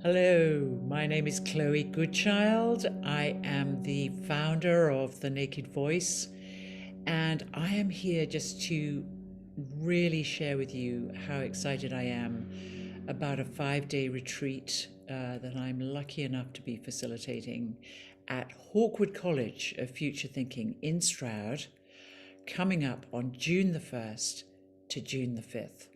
Hello, my name is Chloë Goodchild. I am the founder of The Naked Voice, and I am here just to really share with you how excited I am about a 5-day retreat that I'm lucky enough to be facilitating at Hawkwood College of Future Thinking in Stroud, coming up on June the 1st to June the 5th.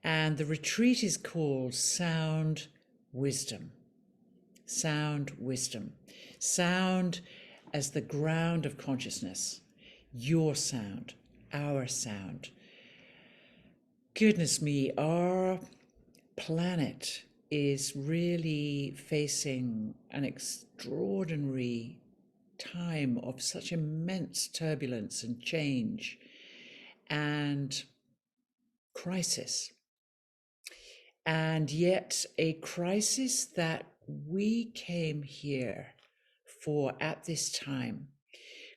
And the retreat is called Sound Wisdom. Sound Wisdom. Sound as the ground of consciousness. Your sound, our sound. Goodness me, our planet is really facing an extraordinary time of such immense turbulence and change and crisis. And yet a crisis that we came here for at this time.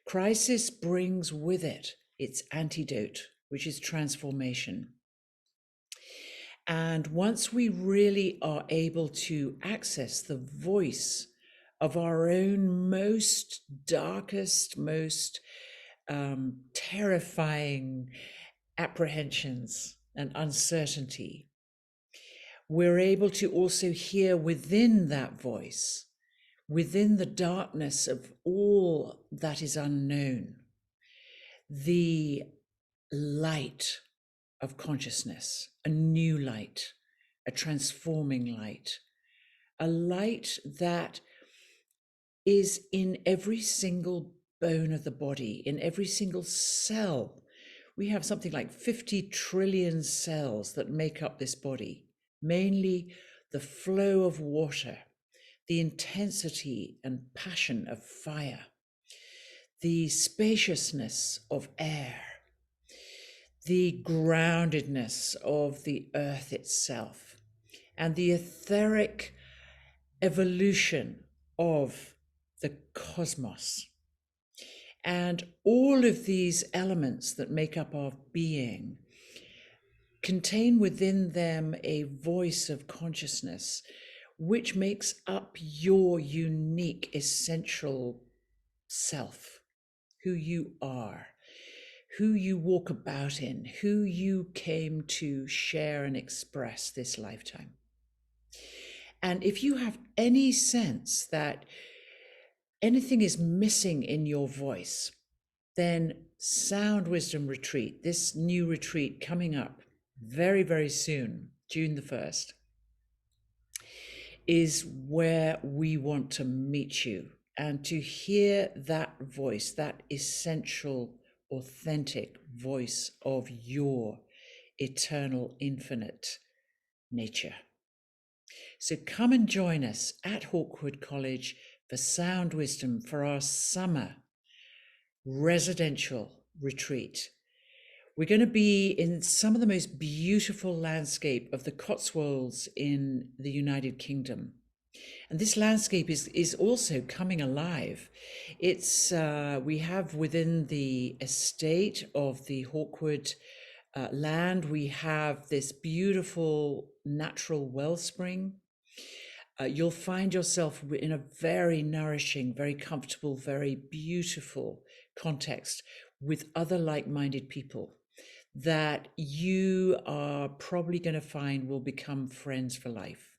Crisis brings with it its antidote, which is transformation. And once we really are able to access the voice of our own most darkest, most terrifying apprehensions and uncertainty, we're able to also hear within that voice, within the darkness of all that is unknown, the light of consciousness, a new light, a transforming light, a light that is in every single bone of the body, in every single cell. We have something like 50 trillion cells that make up this body. Mainly the flow of water, the intensity and passion of fire, the spaciousness of air, the groundedness of the earth itself, and the etheric evolution of the cosmos. And all of these elements that make up our being contain within them a voice of consciousness, which makes up your unique, essential self, who you are, who you walk about in, who you came to share and express this lifetime. And if you have any sense that anything is missing in your voice, then Sound Wisdom Retreat, this new retreat coming up very, very soon, June the 1st, is where we want to meet you and to hear that voice, that essential, authentic voice of your eternal, infinite nature. So come and join us at Hawkwood College for Sound Wisdom for our summer residential retreat. We're going to be in some of the most beautiful landscape of the Cotswolds in the United Kingdom. And this landscape is also coming alive. It's we have within the estate of the Hawkwood land, we have this beautiful natural wellspring. You'll find yourself in a very nourishing, very comfortable, very beautiful context with other like-minded people that you are probably going to find will become friends for life.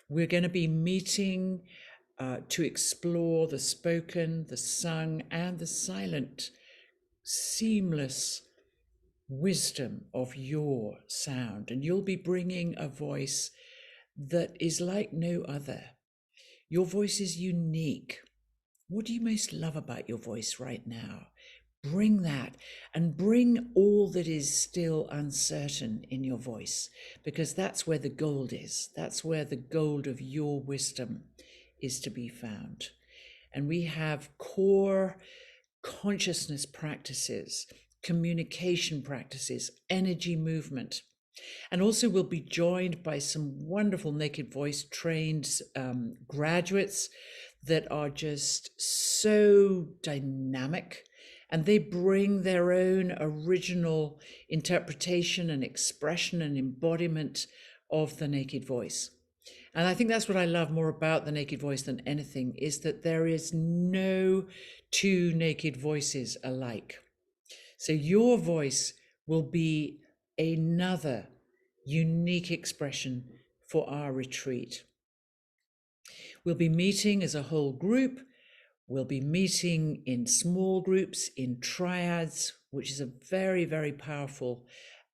We're going to be meeting to explore the spoken, the sung, and the silent, seamless wisdom of your sound. And you'll be bringing a voice that is like no other. Your voice is unique. What do you most love about your voice right now? Bring that and bring all that is still uncertain in your voice, because that's where the gold is. That's where the gold of your wisdom is to be found. And we have core consciousness practices, communication practices, energy movement. And also we'll be joined by some wonderful Naked Voice trained graduates that are just so dynamic, and they bring their own original interpretation and expression and embodiment of the Naked Voice. And I think that's what I love more about the naked voice than anything, is that there is no two naked voices alike. So your voice will be another unique expression for our retreat. We'll be meeting as a whole group. We'll be meeting in small groups, in triads, which is a very, very powerful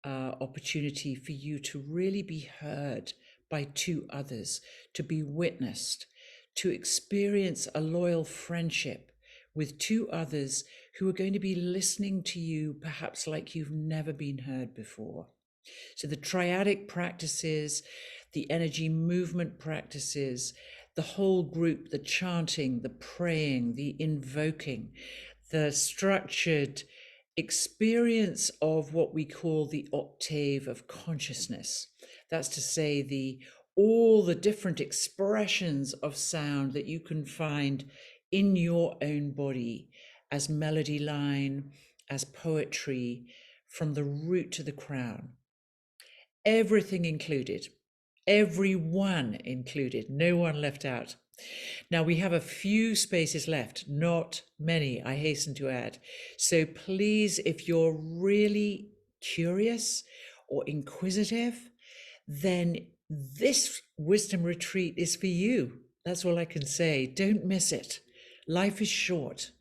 opportunity for you to really be heard by two others, to be witnessed, to experience a loyal friendship with two others who are going to be listening to you perhaps like you've never been heard before. So the triadic practices, the energy movement practices, the whole group, the chanting, the praying, the invoking, the structured experience of what we call the octave of consciousness. That's to say, all the different expressions of sound that you can find in your own body as melody line, as poetry, from the root to the crown. Everything included, everyone included, no one left out. Now we have a few spaces left, not many, I hasten to add. So please, if you're really curious or inquisitive, then this wisdom retreat is for you. That's all I can say. Don't miss it. Life is short.